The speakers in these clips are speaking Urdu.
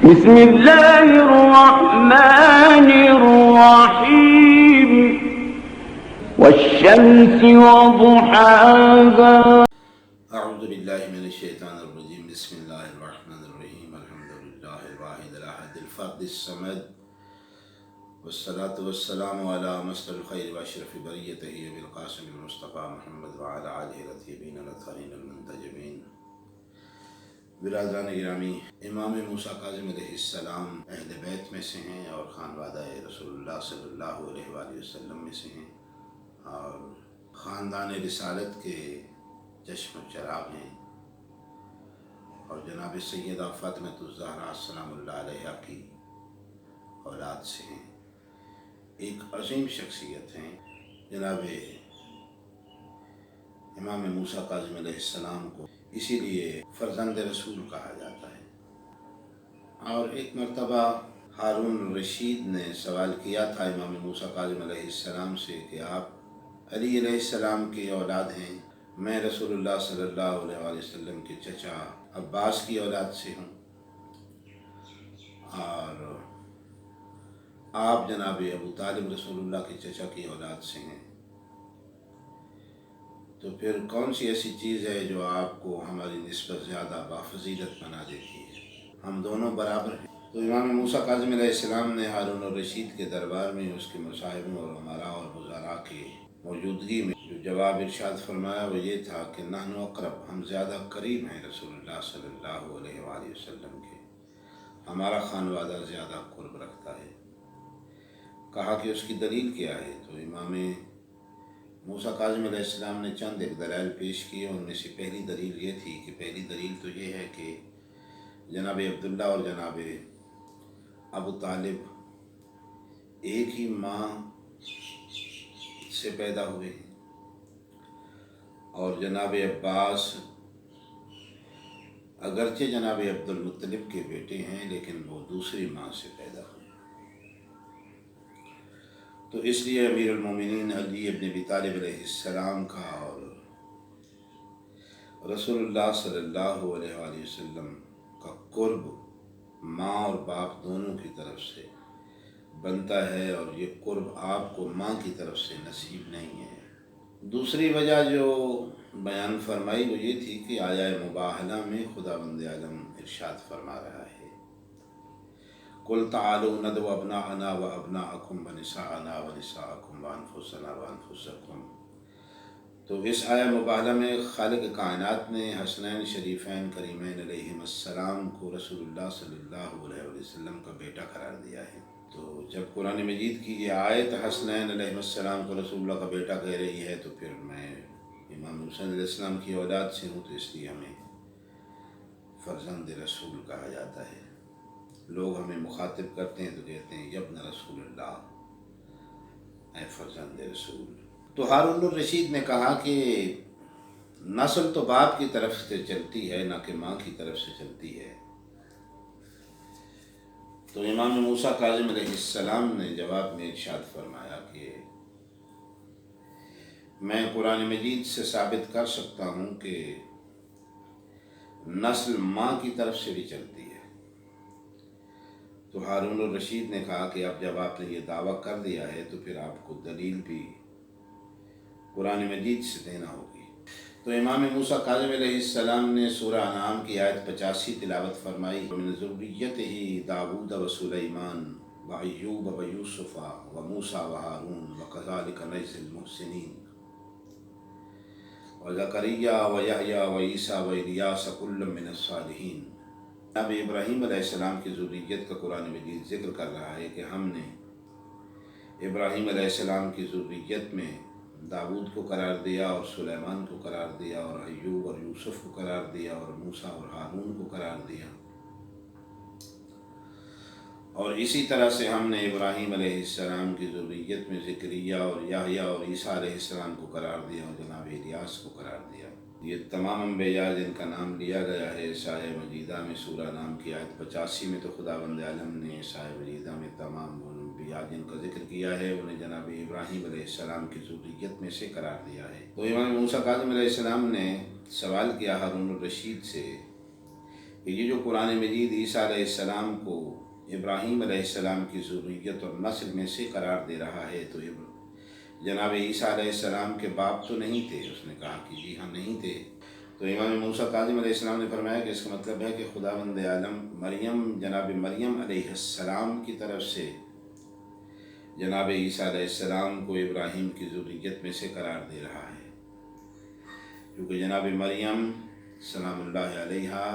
بسم اللہ الرحمن الرحیم والشمس وضحاها اعوذ باللہ من الشیطان الرجیم بسم اللہ الرحمن الرحیم الحمدللہ الواحد الاحد الفرد الصمد والصلاة والسلام علی مصدر الخیر واشرف بریتہ ابی القاسم المصطفى محمد وعلی آلہ الطیبین الطاہرین المنتجبین۔ برادران گرامی، امام موسیٰ کاظم علیہ السلام اہل بیت میں سے ہیں اور خانوادہ رسول اللہ صلی اللہ علیہ وآلہ وسلم میں سے ہیں اور خاندان رسالت کے چشم و چراغ ہیں، اور جناب سیدہ فاطمۃ الزہرا سلام اللہ علیہا کی اولاد سے ہیں۔ ایک عظیم شخصیت ہیں جناب امام موسیٰ کاظم علیہ السلام کو اسی لیے فرزند رسول کہا جاتا ہے۔ اور ایک مرتبہ ہارون الرشید نے سوال کیا تھا امام موسیٰ کاظم علیہ السلام سے کہ آپ علی علیہ السلام کی اولاد ہیں، میں رسول اللہ صلی اللہ علیہ وآلہ وسلم کے چچا عباس کی اولاد سے ہوں، اور آپ جناب ابو طالب رسول اللہ کے چچا کی اولاد سے ہیں، تو پھر کون سی ایسی چیز ہے جو آپ کو ہماری نسبت زیادہ بافضیلت بنا دیتی ہے؟ ہم دونوں برابر ہیں۔ تو امام موسیٰ کاظم علیہ السلام نے ہارون الرشید کے دربار میں اس کے مصاحبوں اور امراء اور وزراء کی موجودگی میں جو جواب ارشاد فرمایا وہ یہ تھا کہ نحن اقرب، ہم زیادہ قریب ہیں رسول اللہ صلی اللہ علیہ وآلہ وسلم کے، ہمارا خانوادہ زیادہ قرب رکھتا ہے۔ کہا کہ اس کی دلیل کیا ہے؟ تو امام موسیٰ کاظم علیہ السلام نے چند ایک دلائل پیش کیے، ان میں سے پہلی دلیل یہ تھی کہ پہلی دلیل تو یہ ہے کہ جناب عبداللہ اور جناب ابو طالب ایک ہی ماں سے پیدا ہوئے ہیں، اور جناب عباس اگرچہ جناب عبد المطلب کے بیٹے ہیں لیکن وہ دوسری ماں سے پیدا ہوئے، تو اس لیے امیر المومنین علی ابن ابی طالب علیہ السلام کا اور رسول اللہ صلی اللہ علیہ وآلہ وسلم کا قرب ماں اور باپ دونوں کی طرف سے بنتا ہے، اور یہ قرب آپ کو ماں کی طرف سے نصیب نہیں ہے۔ دوسری وجہ جو بیان فرمائی وہ یہ تھی کہ آیہ مباہلہ میں خداوند عالم ارشاد فرما رہا ہے قُلْ تَعَالُوا نَدْعُ أَبْنَاءَنَا وَأَبْنَاءَكُمْ وَنِسَاءَنَا وَنِسَاءَكُمْ وَأَنفُسَنَا وَأَنفُسَكُمْ۔ تو اس آیہ مباہلہ میں خالق کائنات نے حسنین شریفین کریمین علیہم السلام کو رسول اللہ صلی اللہ علیہ وسلم کا بیٹا قرار دیا ہے۔ تو جب قرآن مجید کی یہ آیت حسنین علیہ السلام کو رسول اللہ کا بیٹا کہہ رہی ہے تو پھر میں امام حسین علیہ السلام کی اولاد سے ہوں، تو اس لیے ہمیں فرزند رسول کہا جاتا ہے۔ لوگ ہمیں مخاطب کرتے ہیں تو کہتے ہیں یبن رسول اللہ، اے فرزند رسول۔ تو ہارون الرشید نے کہا کہ نسل تو باپ کی طرف سے چلتی ہے نہ کہ ماں کی طرف سے چلتی ہے۔ تو امام موسیٰ کاظم علیہ السلام نے جواب میں ارشاد فرمایا کہ میں قرآن مجید سے ثابت کر سکتا ہوں کہ نسل ماں کی طرف سے بھی چلتی ہے۔ تو ہارون الرشید نے کہا کہ اب جب آپ نے یہ دعویٰ کر دیا ہے تو پھر آپ کو دلیل بھی قرآن مجید سے دینا ہوگی۔ تو امام موسیٰ کاظم علیہ السلام نے سورہ انعام کی آیت 85 تلاوت فرمائی، من ذریتہ داؤد و سلیمان و ایوب و یوسف و موسیٰ و ہارون وکذالک نجزی المحسنین و زکریا و یحییٰ و عیسیٰ و الیاس کل من الصالحین۔ اب ابراہیم علیہ السلام کی ذریت کا قرآن مجید ذکر کر رہا ہے کہ ہم نے ابراہیم علیہ السلام کی ذریت میں داؤد کو قرار دیا اور سلیمان کو قرار دیا اور ایوب اور یوسف کو قرار دیا اور موسیٰ اور ہارون کو قرار دیا، اور اسی طرح سے ہم نے ابراہیم علیہ السلام کی ذریت میں زکریا اور یحییٰ اور عیسیٰ علیہ السلام کو قرار دیا اور جناب الیاس کو قرار دیا۔ یہ تمام انبیاء جن کا نام لیا گیا ہے سایہ مجیدہ میں سورہ نام کی آیت 85 میں، تو خداوند عالم نے سایہ مجیدہ میں تمام انبیاء جن کا ذکر کیا ہے انہیں جناب ابراہیم علیہ السلام کی ذریت میں سے قرار دیا ہے۔ تو امام موسیٰ کاظم علیہ السلام نے سوال کیا ہارون الرشید سے کہ یہ جو قرآن مجید عیسیٰ علیہ السلام کو ابراہیم علیہ السلام کی ذریت اور نسل میں سے قرار دے رہا ہے، تو جناب عیسیٰ علیہ السلام کے باپ تو نہیں تھے؟ اس نے کہا کہ جی ہاں نہیں تھے۔ تو امام موسیٰ کاظم علیہ السلام نے فرمایا کہ اس کا مطلب ہے کہ خداوند عالم جناب مریم علیہ السلام کی طرف سے جناب عیسیٰ علیہ السلام کو ابراہیم کی ذریت میں سے قرار دے رہا ہے، کیونکہ جناب مریم سلام اللہ علیہا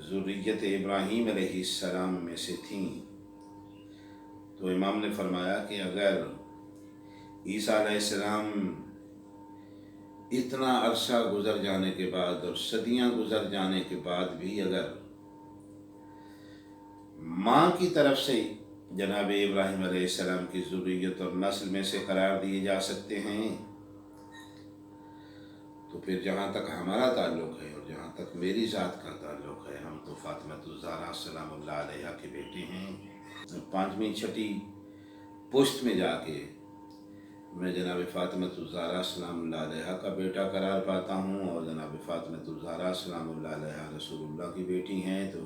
ذریت ابراہیم علیہ السلام میں سے تھیں۔ تو امام نے فرمایا کہ اگر عیسیٰ علیہ السلام اتنا عرصہ گزر جانے کے بعد اور صدیاں گزر جانے کے بعد بھی اگر ماں کی طرف سے جناب ابراہیم علیہ السلام کی ذریت اور نسل میں سے قرار دیے جا سکتے ہیں، تو پھر جہاں تک ہمارا تعلق ہے اور جہاں تک میری ذات کا تعلق ہے، ہم تو فاطمہ الزہرا سلام اللہ علیہا کے بیٹے ہیں۔ پانچویں چھٹی پشت میں جا کے میں جناب فاطمہ الزہرا سلام اللہ علیہا کا بیٹا قرار پاتا ہوں، اور جناب فاطمہ الزہرا سلام اللہ علیہا رسول اللہ کی بیٹی ہیں، تو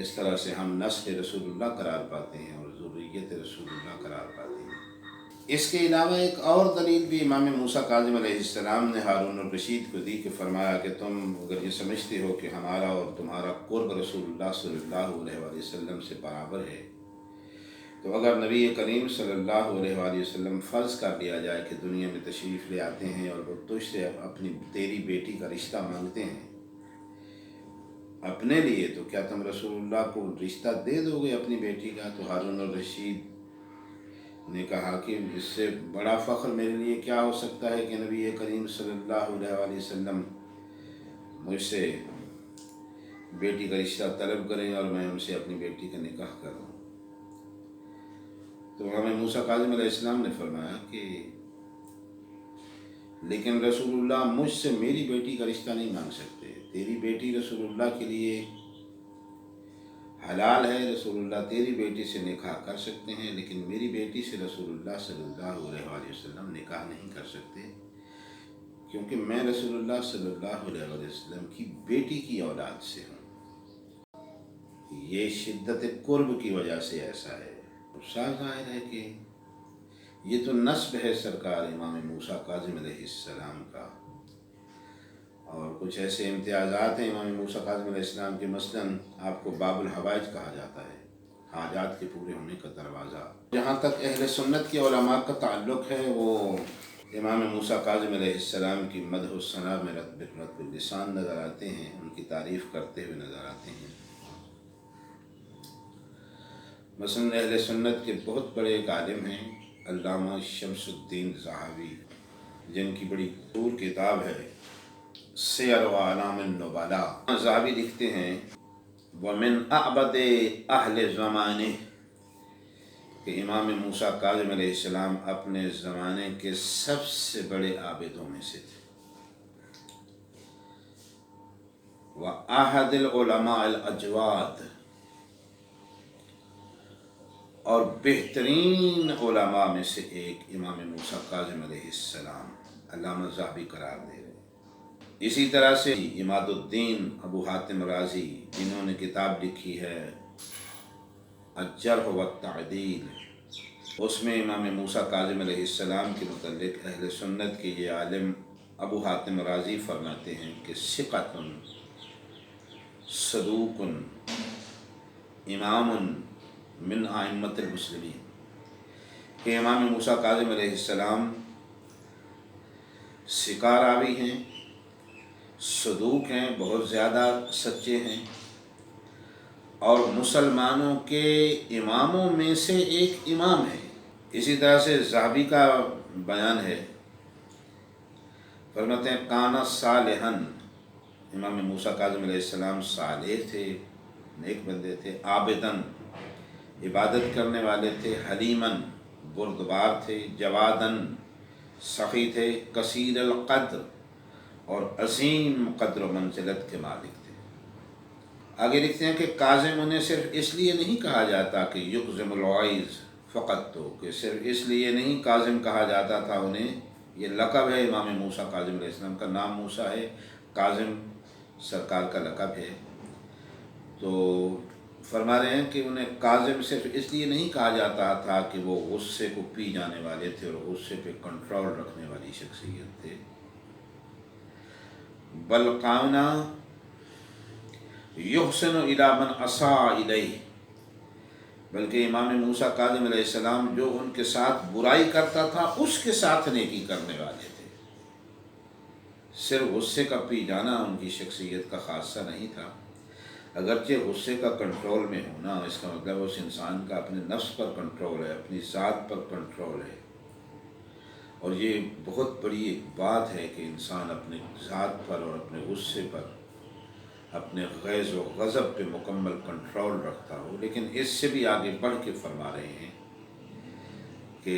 اس طرح سے ہم نسل رسول اللہ قرار پاتے ہیں اور ذریت رسول اللہ قرار پاتے ہیں۔ اس کے علاوہ ایک اور دلیل بھی امام موسیٰ کاظم علیہ السلام نے ہارون الرشید کو دی کہ فرمایا کہ تم اگر یہ سمجھتے ہو کہ ہمارا اور تمہارا قرب رسول اللہ صلی اللہ علیہ وآلہ وسلم سے برابر ہے، تو اگر نبی کریم صلی اللہ علیہ وآلہ وسلم فرض کر لیا جائے کہ دنیا میں تشریف لے آتے ہیں اور وہ تجھ سے تیری بیٹی کا رشتہ مانگتے ہیں اپنے لیے، تو کیا تم رسول اللہ کو رشتہ دے دو گے اپنی بیٹی کا؟ تو ہارون الرشید نے کہا کہ اس سے بڑا فخر میرے لیے کیا ہو سکتا ہے کہ نبی کریم صلی اللہ علیہ وآلہ وسلم مجھ سے بیٹی کا رشتہ طلب کریں اور میں ان سے اپنی بیٹی کا نکاح کروں۔ تو ہمیں موسیٰ کاظم علیہ السلام نے فرمایا کہ لیکن رسول اللہ مجھ سے میری بیٹی کا رشتہ نہیں مانگ سکتے، تیری بیٹی رسول اللہ کے لیے حلال ہے، رسول اللہ تیری بیٹی سے نکاح کر سکتے ہیں، لیکن میری بیٹی سے رسول اللہ صلی اللہ علیہ وآلہ وسلم نکاح نہیں کر سکتے، کیونکہ میں رسول اللہ صلی اللہ علیہ وآلہ وسلم کی بیٹی کی اولاد سے ہوں۔ یہ شدت قرب کی وجہ سے ایسا ہے۔ صاف ظاہر ہے کہ یہ تو نسب ہے سرکار امام موسیٰ کاظم علیہ السلام کا، اور کچھ ایسے امتیازات ہیں امام موسیٰ کاظم علیہ السلام کے، مثلاً آپ کو باب الحوائج کہا جاتا ہے، حاجات کے پورے ہونے کا دروازہ۔ جہاں تک اہل سنت کے علماء کا تعلق ہے، وہ امام موسیٰ کاظم علیہ السلام کی مدح و ثنا میں رطب اللسان نظر آتے ہیں، ان کی تعریف کرتے ہوئے نظر آتے ہیں۔ مثلاً اہل سنت کے بہت بڑے ایک عالم ہیں علامہ شمس الدین زاہوی، جن کی بڑی طول کتاب ہے سیر و اعلام النبلاء۔ زاہوی لکھتے ہیں وَمِنْ أَعْبَدِ أَهْلِ زَمَانِهِ، کہ امام موسیٰ کاظم علیہ السلام اپنے زمانے کے سب سے بڑے عابدوں میں سے تھے۔ وَأَحَدِ الْعُلَمَاءِ الْأَجْوَادِ، اور بہترین علماء میں سے ایک امام موسیٰ کاظم علیہ السلام علامہ زاہوی قرار دے رہے ہیں۔ اسی طرح سے عماد الدین ابو حاتم رازی، جنہوں نے کتاب لکھی ہے الجرح والتعدیل، اس میں امام موسیٰ کاظم علیہ السلام کے متعلق اہل سنت کے یہ عالم ابو حاتم رازی فرماتے ہیں کہ ثقۃ صدوق امام من ائمۃ المسلمین، کہ امام موسیٰ کاظم علیہ السلام ثقہ راوی ہیں، صدوق ہیں، بہت زیادہ سچے ہیں، اور مسلمانوں کے اماموں میں سے ایک امام ہے۔ اسی طرح سے زاہبی کا بیان ہے، فرماتے ہیں کانا صالحاً، امام موسیٰ کاظم علیہ السلام صالح تھے، نیک بندے تھے، عابداً، عبادت کرنے والے تھے، حلیماً، بردبار تھے، جواداً، سخی تھے، کثیر القدر، اور عظیم قدر و منزلت کے مالک تھے۔ آگے لکھتے ہیں کہ کاظم انہیں صرف اس لیے نہیں کہا جاتا کہ یقظم الوعیز فقط، تو کہ صرف اس لیے نہیں کاظم کہا جاتا تھا انہیں، یہ لقب ہے امام موسیٰ کاظم علیہ السلام کا، نام موسیٰ ہے، کاظم سرکار کا لقب ہے۔ تو فرما رہے ہیں کہ انہیں کاظم صرف اس لیے نہیں کہا جاتا تھا کہ وہ غصے کو پی جانے والے تھے اور غصے پہ کنٹرول رکھنے والی شخصیت تھے، بل قانا یحسن الی من اساء الیہ، بلکہ امام موسیٰ کاظم علیہ السلام جو ان کے ساتھ برائی کرتا تھا اس کے ساتھ نیکی کرنے والے تھے۔ صرف غصے کا پی جانا ان کی شخصیت کا خاصہ نہیں تھا، اگرچہ غصے کا کنٹرول میں ہونا اس کا مطلب اس انسان کا اپنے نفس پر کنٹرول ہے، اپنی ذات پر کنٹرول ہے، اور یہ بہت بڑی ایک بات ہے کہ انسان اپنے ذات پر اور اپنے غصے پر، اپنے غیظ و غضب پہ مکمل کنٹرول رکھتا ہو۔ لیکن اس سے بھی آگے بڑھ کے فرما رہے ہیں کہ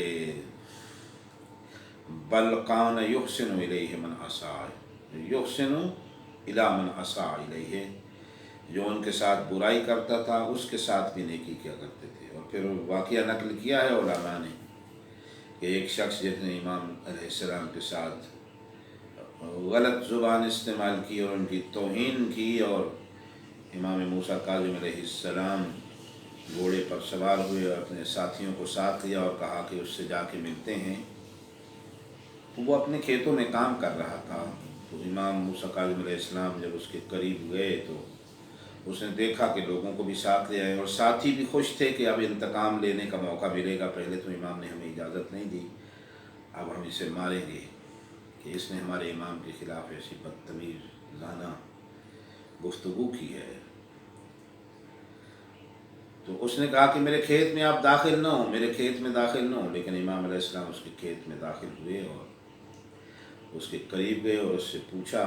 بل قان یحسن الیہ من اساء، یحسن الی من اساء الیہ، جو ان کے ساتھ برائی کرتا تھا اس کے ساتھ بھی نیکی کیا کرتے تھے۔ اور پھر واقعہ نقل کیا ہے علماء نے کہ ایک شخص جس نے امام علیہ السلام کے ساتھ غلط زبان استعمال کی اور ان کی توہین کی، اور امام موسیٰ کاظم علیہ السلام گھوڑے پر سوار ہوئے اور اپنے ساتھیوں کو ساتھ لیا اور کہا کہ اس سے جا کے ملتے ہیں۔ وہ اپنے کھیتوں میں کام کر رہا تھا، تو امام موسیٰ کاظم علیہ السلام جب اس کے قریب گئے تو اس نے دیکھا کہ لوگوں کو بھی ساتھ لے آئے، اور ساتھی بھی خوش تھے کہ اب انتقام لینے کا موقع ملے گا، پہلے تو امام نے ہمیں اجازت نہیں دی، اب ہم اسے ماریں گے کہ اس نے ہمارے امام کے خلاف ایسی بدتمیزانہ گفتگو کی ہے۔ تو اس نے کہا کہ میرے کھیت میں آپ داخل نہ ہوں، میرے کھیت میں داخل نہ ہوں، لیکن امام علیہ السلام اس کے کھیت میں داخل ہوئے اور اس کے قریب گئے اور اس سے پوچھا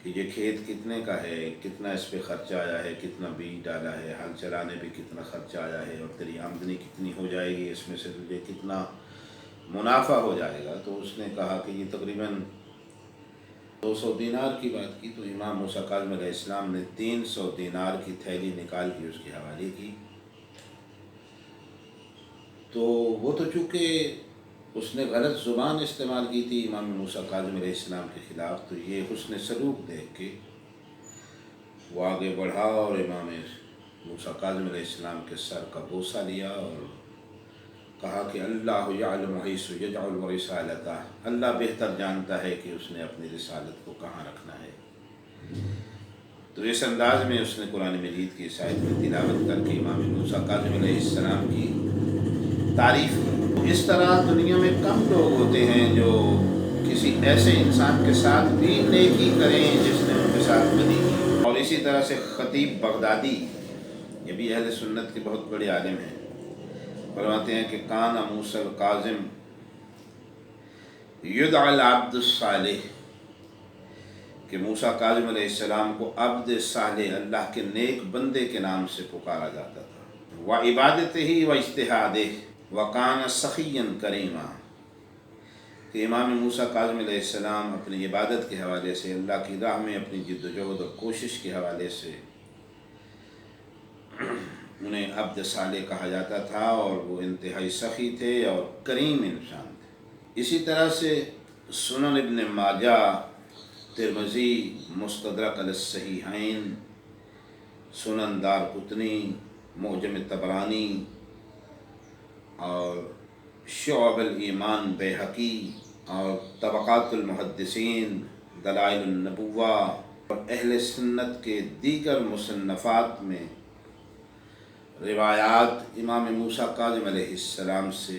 کہ یہ کھیت کتنے کا ہے، کتنا اس پہ خرچہ آیا ہے، کتنا بیج ڈالا ہے، ہل چلانے پہ کتنا خرچہ آیا ہے، اور تیری آمدنی کتنی ہو جائے گی، اس میں سے تجھے کتنا منافع ہو جائے گا۔ تو اس نے کہا کہ یہ تقریباً 200 دینار کی بات کی، تو امام موسیٰ کاظم علیہ السلام نے 300 دینار کی تھیلی نکال کے اس کے حوالے کی۔ تو وہ تو چونکہ اس نے غلط زبان استعمال کی تھی امام موسیٰ کاظم علیہ السلام کے خلاف، تو یہ حسن سلوک دیکھ کے وہ آگے بڑھا اور امام موسیٰ کاظم علیہ السلام کے سر کا بوسہ لیا اور کہا کہ اللہ یعلم حیث یجعل رسالتہ، اللہ بہتر جانتا ہے کہ اس نے اپنی رسالت کو کہاں رکھنا ہے۔ تو اس انداز میں اس نے قرآن مجید کی اس آیت میں تلاوت کر کے امام موسیٰ کاظم علیہ السلام کی تعریف کی۔ اس طرح دنیا میں کم لوگ ہوتے ہیں جو کسی ایسے انسان کے ساتھ بھی نیکی کریں جس نے ان کے ساتھ بدی کی۔ اور اسی طرح سے خطیب بغدادی، یہ بھی اہل سنت کے بہت بڑے عالم ہیں، فرماتے ہیں کہ کان موسیٰ الکاظم یدعى العبد الصالح، کہ موسیٰ کاظم علیہ السلام کو عبد صالح، اللہ کے نیک بندے کے نام سے پکارا جاتا تھا۔ وعبادتہ واجتہادہ وکان سخیا کریما، کہ امام موسیٰ کاظم علیہ السلام اپنی عبادت کے حوالے سے، اللہ کی راہ میں اپنی جد و جہد اور کوشش کے حوالے سے انہیں عبد صالح کہا جاتا تھا، اور وہ انتہائی سخی تھے اور کریم انسان تھے۔ اسی طرح سے سنن ابن ماجہ، ترمذی، مستدرک علی الصحیحین، سنن دارقطنی، معجم طبرانی اور شعب الایمان بیہقی اور طبقات المحدثین، دلائل النبوہ اور اہل سنت کے دیگر مصنفات میں روایات امام موسیٰ کاظم علیہ السلام سے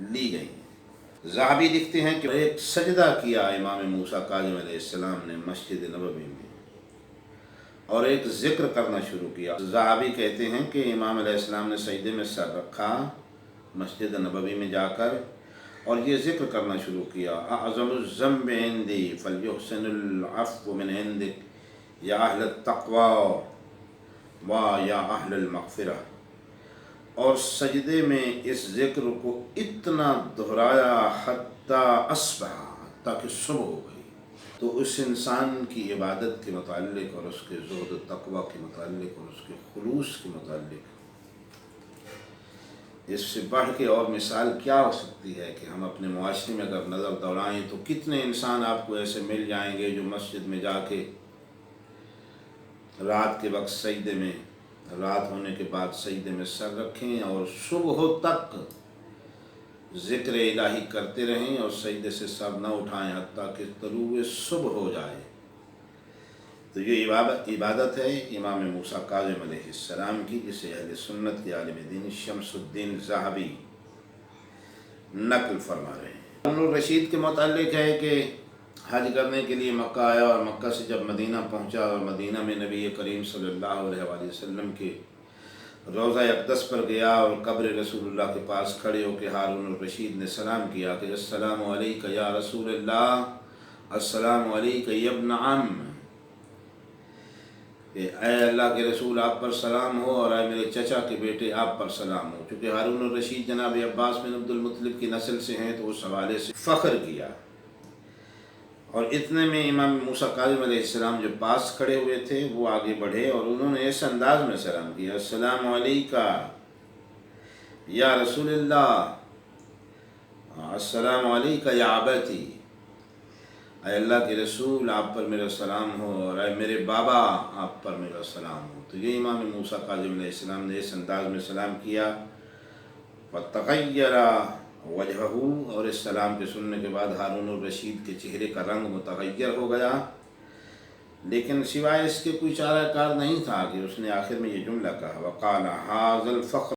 لی گئی ہیں۔ ذہبی لکھتے ہیں کہ ایک سجدہ کیا امام موسیٰ کاظم علیہ السلام نے مسجد نبوی میں، اور ایک ذکر کرنا شروع کیا۔ ذہبی کہتے ہیں کہ امام علیہ السلام نے سجدے میں سر رکھا مسجد نبوی میں جا کر، اور یہ ذکر کرنا شروع کیا، اعظم الذنب عندی فلیحسن العفو من عندک یا اہل التقوی و یا اہل المغفرہ، اور سجدے میں اس ذکر کو اتنا دہرایا حتیٰ اصبح، تاکہ صبح ہو گئی۔ تو اس انسان کی عبادت کے متعلق اور اس کے زہد و تقوی کے متعلق اور اس کے خلوص کے متعلق اس سے بڑھ کے اور مثال کیا ہو سکتی ہے کہ ہم اپنے معاشرے میں اگر نظر دوڑائیں تو کتنے انسان آپ کو ایسے مل جائیں گے جو مسجد میں جا کے رات کے وقت سجدے میں، رات ہونے کے بعد سجدے میں سر رکھیں اور صبح تک ذکر الہی کرتے رہیں اور سجدے سے سر نہ اٹھائیں حتیٰ کہ طلوع صبح ہو جائے۔ تو یہ عبادت ہے امام موسیٰ کاظم علیہ السلام کی، جسے اہل سنت کے عالم دین شمس الدین ذہبی نقل فرما رہے ہیں۔ ہارون الرشید کے متعلق ہے کہ حج کرنے کے لیے مکہ آیا اور مکہ سے جب مدینہ پہنچا اور مدینہ میں نبی کریم صلی اللہ علیہ وآلہ وسلم کے روضہ اقدس پر گیا اور قبر رسول اللہ کے پاس کھڑے ہو کے ہارون الرشید نے سلام کیا کہ السلام علیکہ یا رسول اللہ، السلام علیکہ یا ابن عم، کہ اے اللہ کے رسول آپ پر سلام ہو اور اے میرے چچا کے بیٹے آپ پر سلام ہو۔ چونکہ ہارون الرشید جناب عباس بن عبد المطلب کی نسل سے ہیں تو اس حوالے سے فخر کیا۔ اور اتنے میں امام موسیٰ کاظم علیہ السلام جو پاس کھڑے ہوئے تھے وہ آگے بڑھے اور انہوں نے اس انداز میں سلام کیا، السلام علیکہ یا رسول اللہ، السلام علیکہ یا ابتی، اے اللہ کے رسول آپ پر میرا سلام ہو اور اے میرے بابا آپ پر میرا سلام ہو۔ تو یہ امام موسیٰ کاظم علیہ السلام نے اس انداز میں سلام کیا، فَتَغَيَّرَ وَجْهُهُ، اور اس سلام کے سننے کے بعد ہارون الرشید کے چہرے کا رنگ متغیر ہو گیا، لیکن سوائے اس کے کوئی چارہ کار نہیں تھا کہ اس نے آخر میں یہ جملہ کہا، وَقَالَ هَذَا الْفَخْرُ